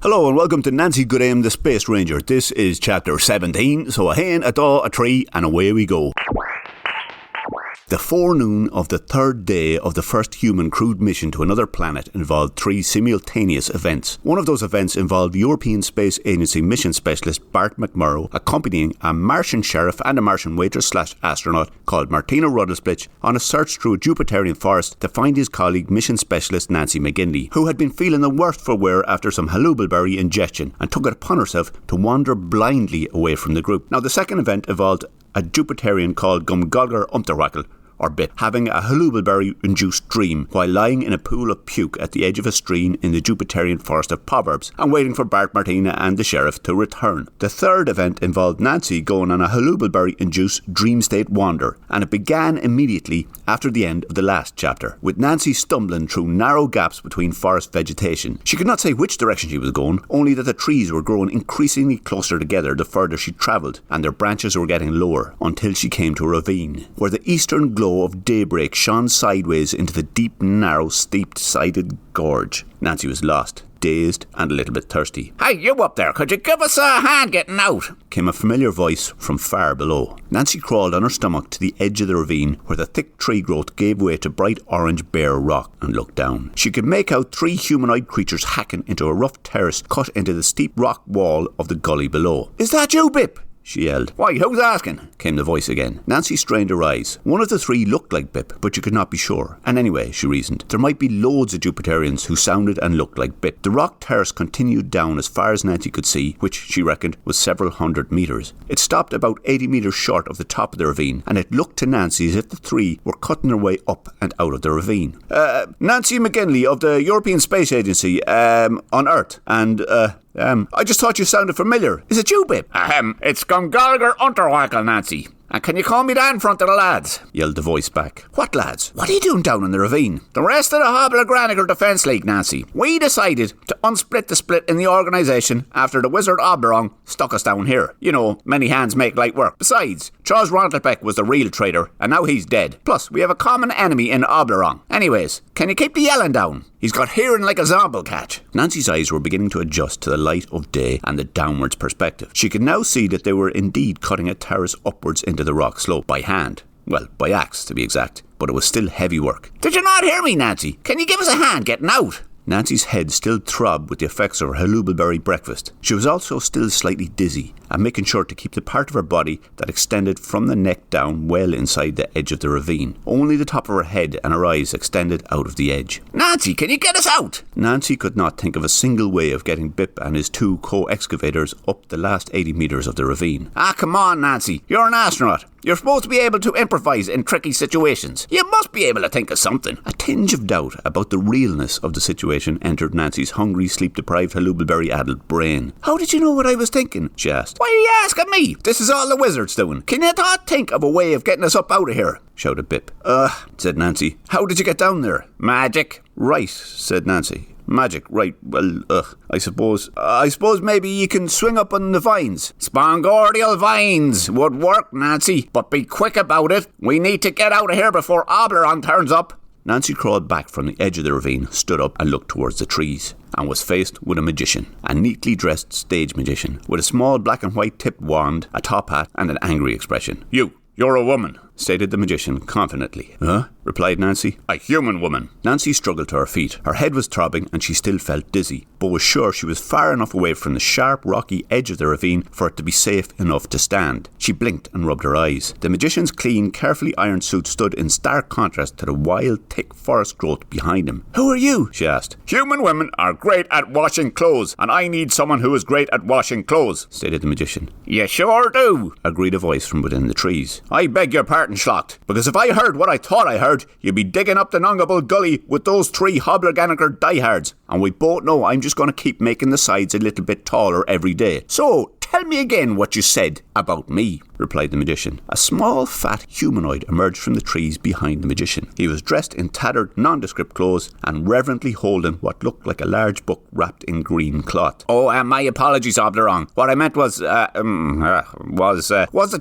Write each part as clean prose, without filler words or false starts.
Hello and welcome to Nancy Goodaim, the Space Ranger. This is chapter 17, so a hen, a daw, a tree, and away we go. The forenoon of the third day of the first human crewed mission to another planet involved three simultaneous events. One of those events involved European Space Agency mission specialist Bart McMurrow accompanying a Martian sheriff and a Martian waitress/astronaut called Martina Rudelsplitch on a search through a Jupiterian forest to find his colleague mission specialist Nancy McGinley, who had been feeling the worse for wear after some halubalberry ingestion and took it upon herself to wander blindly away from the group. Now, the second event involved a Jupiterian called Gumgulgar Umterwackle, or Bip, having a halubalberry-induced dream while lying in a pool of puke at the edge of a stream in the Jupiterian forest of Proverbs and waiting for Bart, Martina and the sheriff to return. The third event involved Nancy going on a halubalberry-induced dream state wander, and it began immediately after the end of the last chapter, with Nancy stumbling through narrow gaps between forest vegetation. She could not say which direction she was going, only that the trees were growing increasingly closer together the further she travelled, and their branches were getting lower, until she came to a ravine, where the eastern glow of daybreak shone sideways into the deep, narrow, steep-sided gorge. Nancy was lost, dazed and a little bit thirsty. "Hey, you up there, could you give us a hand getting out?" came a familiar voice from far below. Nancy crawled on her stomach to the edge of the ravine where the thick tree growth gave way to bright orange bare rock and looked down. She could make out three humanoid creatures hacking into a rough terrace cut into the steep rock wall of the gully below. "Is that you, Bip?" she yelled. "Why, who's asking?" came the voice again. Nancy strained her eyes. One of the three looked like Bip, but you could not be sure. And anyway, she reasoned, there might be loads of Jupiterians who sounded and looked like Bip. The rock terrace continued down as far as Nancy could see, which she reckoned was several hundred metres. It stopped about 80 metres short of the top of the ravine, and it looked to Nancy as if the three were cutting their way up and out of the ravine. Nancy McGinley of the European Space Agency, on Earth, and, I just thought you sounded familiar. Is it you, Bip?" It's Gumgulgar Unterwackle, Nancy. And can you call me that in front of the lads?" yelled the voice back. "What lads? What are you doing down in the ravine?" "The rest of the Hobble Defence League, Nancy. We decided to unsplit the split in the organisation after the wizard Oberon stuck us down here. You know, many hands make light work. Besides, Charles Rontelbeck was the real traitor, and now he's dead. Plus, we have a common enemy in Oberon. Anyways, can you keep the yelling down? He's got hearing like a zombie catch." Nancy's eyes were beginning to adjust to the light of day and the downwards perspective. She could now see that they were indeed cutting a terrace upwards into the rock slope by hand. Well, by axe to be exact, but it was still heavy work. "Did you not hear me, Nancy? Can you give us a hand getting out?" Nancy's head still throbbed with the effects of her halubalberry breakfast. She was also still slightly dizzy, and making sure to keep the part of her body that extended from the neck down well inside the edge of the ravine. Only the top of her head and her eyes extended out of the edge. "Nancy, can you get us out?" Nancy could not think of a single way of getting Bip and his two co-excavators up the last 80 metres of the ravine. Come on, Nancy. You're an astronaut. You're supposed to be able to improvise in tricky situations. You must be able to think of something. A tinge of doubt about the realness of the situation entered Nancy's hungry, sleep-deprived, halubalberry-addled brain. "How did you know what I was thinking?" she asked. "Why are you asking me? This is all the wizard's doing. Can you not think of a way of getting us up out of here?" shouted Bip. Said Nancy. "How did you get down there?" "Magic." "Right," said Nancy. "Magic, right, well, I suppose maybe you can swing up on the vines." "Spongordial vines would work, Nancy, but be quick about it. We need to get out of here before Oberon turns up." Nancy crawled back from the edge of the ravine, stood up and looked towards the trees, and was faced with a magician, a neatly dressed stage magician, with a small black and white tipped wand, a top hat and an angry expression. You're a woman," stated the magician confidently. "Huh?" replied Nancy. "A human woman." Nancy struggled to her feet. Her head was throbbing and she still felt dizzy, but was sure she was far enough away from the sharp, rocky edge of the ravine for it to be safe enough to stand. She blinked and rubbed her eyes. The magician's clean, carefully ironed suit stood in stark contrast to the wild, thick forest growth behind him. "Who are you?" she asked. "Human women are great at washing clothes, and I need someone who is great at washing clothes," stated the magician. "You sure do," agreed a voice from within the trees. "I beg your pardon, Schlocht, because if I heard what I thought I heard, you'd be digging up the Nungable Gully with those three Hobbleganiker diehards, and we both know I'm just going to keep making the sides a little bit taller every day. So, tell me again what you said about me," replied the magician. A small, fat humanoid emerged from the trees behind the magician. He was dressed in tattered, nondescript clothes and reverently holding what looked like a large book wrapped in green cloth. My apologies, Oberon. What I meant was that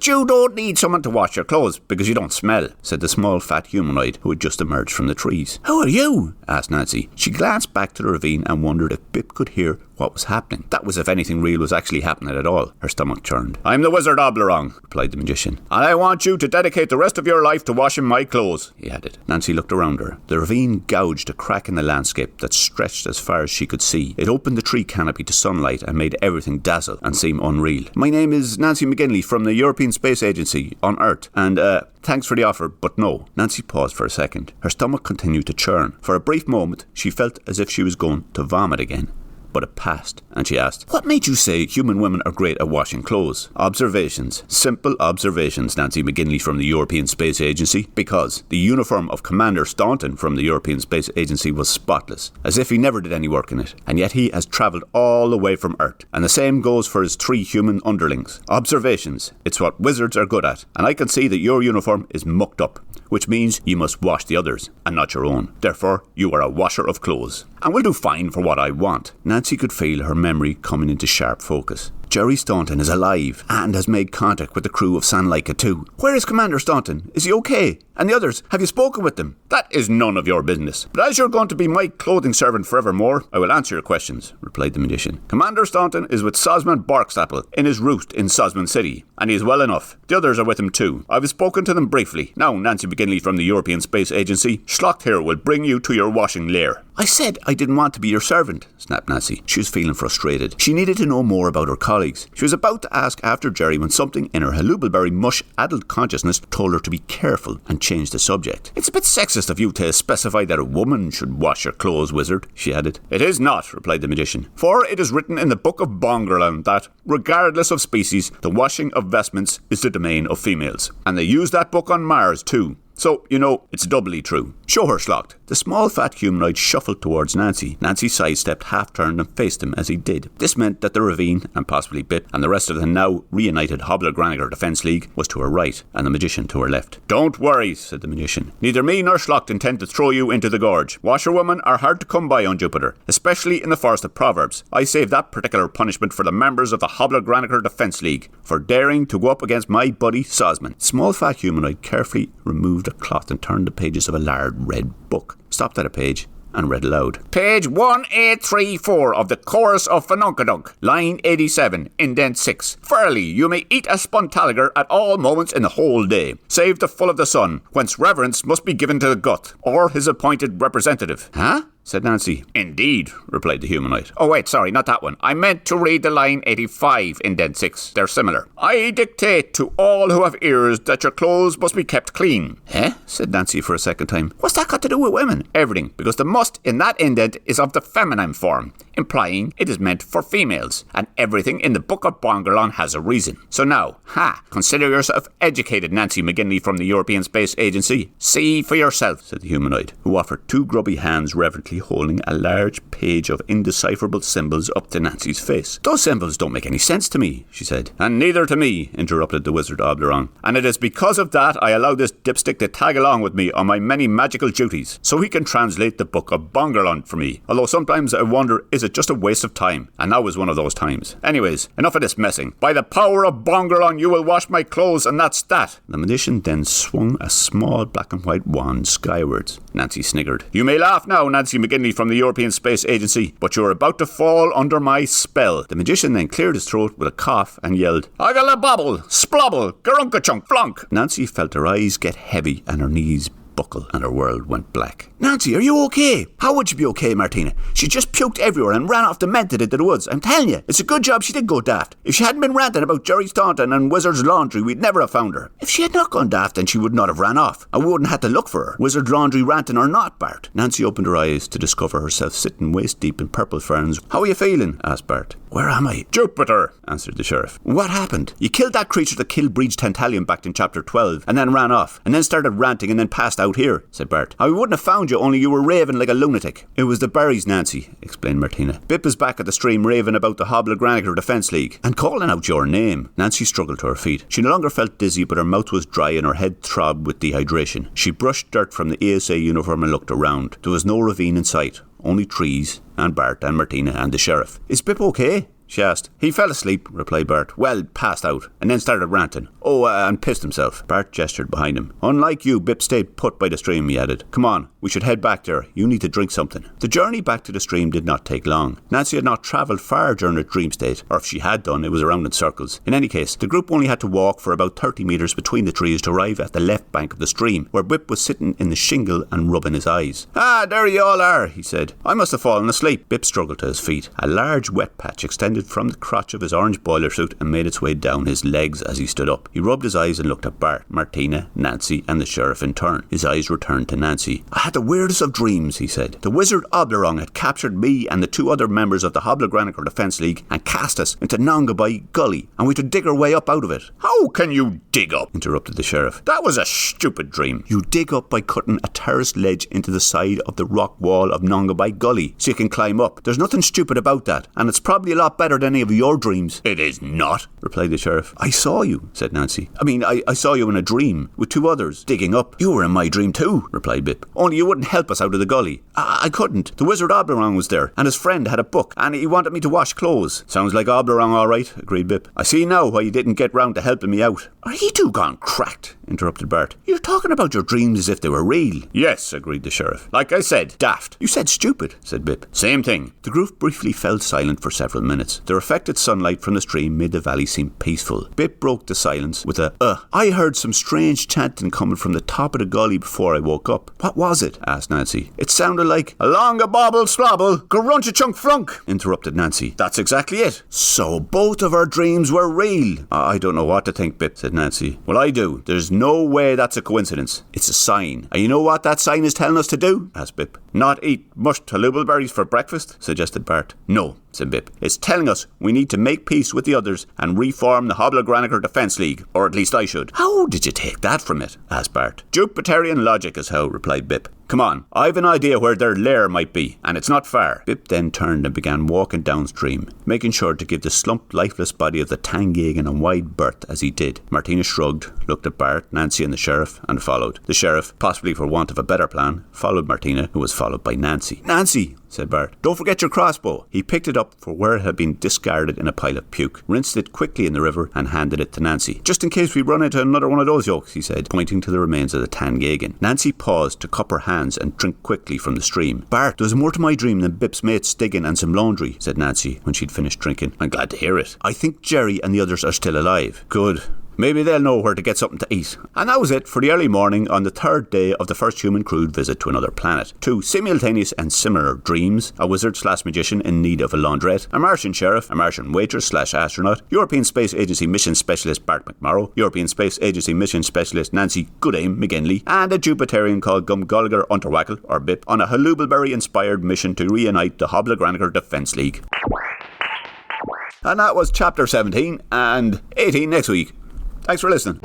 you don't need someone to wash your clothes because you don't smell," said the small, fat humanoid who had just emerged from the trees. "Who are you?" asked Nancy. She glanced back to the ravine and wondered if Bip could hear what was happening. That was if anything real was actually happening at all. Her stomach churned. I'm the Wizard Oberon, replied the magician, and I want you to dedicate the rest of your life to washing my clothes, he added. Nancy looked around her. The ravine gouged a crack in the landscape that stretched as far as she could see. It opened the tree canopy to sunlight and made everything dazzle and seem unreal. My name is Nancy McGinley from the European Space Agency on Earth, and thanks for the offer, but no. Nancy paused for a second. Her stomach continued to churn. For a brief moment, she felt as if she was going to vomit again. But it passed, and she asked, "What made you say human women are great at washing clothes?" "Observations. Simple observations, Nancy McGinley from the European Space Agency. Because the uniform of Commander Staunton from the European Space Agency was spotless, as if he never did any work in it. And yet he has travelled all the way from Earth. And the same goes for his 3 human underlings. Observations. It's what wizards are good at. And I can see that your uniform is mucked up, which means you must wash the others, and not your own. Therefore, you are a washer of clothes, and will do fine for what I want." Nancy could feel her memory coming into sharp focus. Jerry Staunton is alive and has made contact with the crew of San Laika too. Where is Commander Staunton? Is he okay? And the others, have you spoken with them? "That is none of your business. But as you're going to be my clothing servant forevermore, I will answer your questions," replied the magician. "Commander Staunton is with Sosman Barkstapple in his roost in Sosman City, and he is well enough. The others are with him too. I've spoken to them briefly. Now, Nancy McGinley from the European Space Agency, Schlocht here will bring you to your washing lair." "I said I didn't want to be your servant," snapped Nancy. She was feeling frustrated. She needed to know more about her colleagues. She was about to ask after Jerry when something in her halubelberry mush adult consciousness told her to be careful and change the subject. "It's a bit sexist of you to specify that a woman should wash your clothes, wizard," she added. "It is not," replied the magician, "for it is written in the Book of Bongerland that, regardless of species, the washing of vestments is the domain of females. And they use that book on Mars too. So, you know, it's doubly true. Show her, Schlocht." The small fat humanoid shuffled towards Nancy. Nancy sidestepped, half-turned and faced him as he did. This meant that the ravine, and possibly Bip, and the rest of the now reunited Hobbler-Graniger Defence League was to her right, and the magician to her left. "Don't worry," said the magician. "Neither me nor Schlocht intend to throw you into the gorge. Washerwomen are hard to come by on Jupiter, especially in the Forest of Proverbs. I save that particular punishment for the members of the Hobbler-Graniger Defence League, for daring to go up against my buddy Sosman." Small fat humanoid carefully removed a cloth and turned the pages of a large red book, stopped at a page and read aloud. "Page 1834 of the Chorus of Fununkadunk, line 87, indent 6. Fairly, you may eat a spontaliger at all moments in the whole day, save the full of the sun, whence reverence must be given to the gut, or his appointed representative." "Huh?" said Nancy. "Indeed," replied the humanoid. "Oh wait, sorry, not that one. I meant to read the line 85, indent 6. They're similar. I dictate to all who have ears that your clothes must be kept clean." "Eh?" said Nancy for a second time. "What's that got to do with women?" "Everything, because the must in that indent is of the feminine form, implying it is meant for females, and everything in the Book of Bongerlon has a reason. So now, consider yourself educated, Nancy McGinley from the European Space Agency. See for yourself," said the humanoid, who offered 2 grubby hands reverently holding a large page of indecipherable symbols up to Nancy's face. "Those symbols don't make any sense to me," she said. "And neither to me," interrupted the Wizard Oberon. "And it is because of that I allow this dipstick to tag along with me on my many magical duties, so he can translate the Book of Bongerlon for me. Although sometimes I wonder, is it just a waste of time? And now is one of those times. Anyways, enough of this messing. By the power of Bongerlon, you will wash my clothes, and that's that." The magician then swung a small black and white wand skywards. Nancy sniggered. "You may laugh now, Nancy McGinley from the European Space Agency, but you're about to fall under my spell." The magician then cleared his throat with a cough and yelled, "Oggle-a-bobble, splobble, garunka-chunk, flunk." Nancy felt her eyes get heavy and her knees buckle, and her world went black. "Nancy, are you okay?" "How would you be okay, Martina? She just puked everywhere and ran off demented into the woods. I'm telling you, it's a good job she did go daft. If she hadn't been ranting about Jerry Staunton and Wizard's Laundry, we'd never have found her. If she had not gone daft, then she would not have ran off, and we wouldn't have had to look for her. Wizard's Laundry ranting or not, Bart." Nancy opened her eyes to discover herself sitting waist deep in purple ferns. "How are you feeling?" asked Bart. "Where am I?" "Jupiter," answered the sheriff. "What happened?" "You killed that creature that killed Breach Tantalion back in chapter 12, and then ran off, and then started ranting and then passed out here," said Bart. "I wouldn't have found you, only you were raving like a lunatic." "It was the berries, Nancy," explained Martina. "Bip is back at the stream raving about the Hobbler-Graniger Defence League, and calling out your name." Nancy struggled to her feet. She no longer felt dizzy, but her mouth was dry and her head throbbed with dehydration. She brushed dirt from the ASA uniform and looked around. There was no ravine in sight, only trees, and Bart and Martina and the sheriff. "Is Bip okay?" she asked. He fell asleep, replied Bart. Well, passed out, and then started ranting. Oh, and pissed himself. Bart gestured behind him. Unlike you, Bip stayed put by the stream, he added. Come on, we should head back there. You need to drink something. The journey back to the stream did not take long. Nancy had not travelled far during her dream state, or if she had done, it was around in circles. In any case, the group only had to walk for about 30 metres between the trees to arrive at the left bank of the stream, where Bip was sitting in the shingle and rubbing his eyes. Ah, there you all are, he said. I must have fallen asleep. Bip struggled to his feet. A large wet patch extended from the crotch of his orange boiler suit and made its way down his legs as he stood up. He rubbed his eyes and looked at Bart, Martina, Nancy and the sheriff in turn. His eyes returned to Nancy. I had the weirdest of dreams, he said. The wizard Oblerong had captured me and the two other members of the Hoblogranicor Defence League and cast us into Nongabai Gully, and we had to dig our way up out of it. How can you dig up? Interrupted the sheriff. That was a stupid dream. You dig up by cutting a terraced ledge into the side of the rock wall of Nongabai Gully so you can climb up. There's nothing stupid about that, and it's probably a lot better than any of your dreams. It is not, replied the sheriff. I saw you, said Nancy. I saw you in a dream with two others digging up. You were in my dream too, replied Bip. Only you wouldn't help us out of the gully. I couldn't. The wizard Oblerong was there, and his friend had a book, and he wanted me to wash clothes. Sounds like Oblerong all right, agreed Bip. I see now why you didn't get round to helping me out. Are you two gone cracked? Interrupted Bart. You're talking about your dreams as if they were real. Yes, agreed the sheriff. Like I said, daft. You said stupid, said Bip. Same thing. The group briefly fell silent for several minutes. The reflected sunlight from the stream made the valley seem peaceful. Bip broke the silence with a I heard some strange chanting coming from the top of the gully before I woke up. What was it? Asked Nancy. It sounded like along a bobble slobble, grunch a chunk flunk, interrupted Nancy. That's exactly it. So both of our dreams were real. I don't know what to think, Bip, said Nancy. Well, I do. There's no way that's a coincidence. It's a sign. And you know what that sign is telling us to do? Asked Bip. Not eat mushed berries for breakfast, suggested Bart. No, said Bip. It's telling us we need to make peace with the others and reform the Hoblogranicor Defence League, or at least I should. How did you take that from it? Asked Bart. Jupiterian logic is how, replied Bip. Come on, I've an idea where their lair might be, and it's not far. Bip then turned and began walking downstream, making sure to give the slumped, lifeless body of the Tangagan a wide berth as he did. Martina shrugged, looked at Bart, Nancy and the sheriff, and followed. The sheriff, possibly for want of a better plan, followed Martina, who was followed by Nancy. Nancy, said Bart, don't forget your crossbow. He picked it up from where it had been discarded in a pile of puke, rinsed it quickly in the river, and handed it to Nancy. Just in case we run into another one of those yokes, he said, pointing to the remains of the Tangagan. Nancy paused to cup her hands and drink quickly from the stream. Bart, there's more to my dream than Bip's mates digging and some laundry, said Nancy when she'd finished drinking. I'm glad to hear it. I think Jerry and the others are still alive. Good. Maybe they'll know where to get something to eat. And that was it for the early morning on the third day of the first human crewed visit to another planet. Two simultaneous and similar dreams, a wizard/magician in need of a laundrette, a Martian sheriff, a Martian waitress/astronaut, European Space Agency mission specialist Bart McMorrow, European Space Agency mission specialist Nancy Goodaim McGinley, and a Jupiterian called Gumgulliger Unterwackle, or Bip, on a Halubelberry-inspired mission to reunite the Hoblogranicor Defence League. And that was Chapter 17, and 18 next week. Thanks for listening.